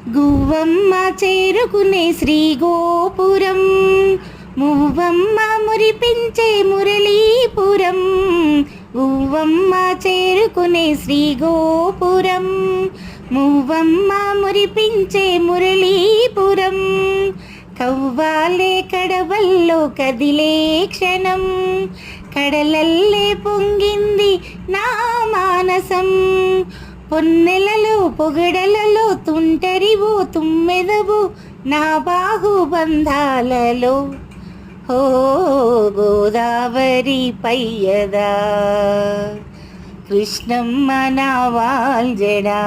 గువ్వమ్మ చేరుకునే శ్రీగోపురం, మువ్వమ్మ మురిపించే మురళీపురం. గువ్వమ్మ చేరుకునే శ్రీగోపురం, మువ్వమ్మ మురిపించే మురళీపురం. కవ్వాలే కడవల్లో కదిలే క్షణం, కడలల్లే పొంగింది నా మానసం. పొన్నెలలో పొగడలలో తుంటరివు తుమ్మెదవు నా బాహుబంధాలలో. ఓ గోదావరి పయ్యదా, కృష్ణమ్మ నా వాల్జడా.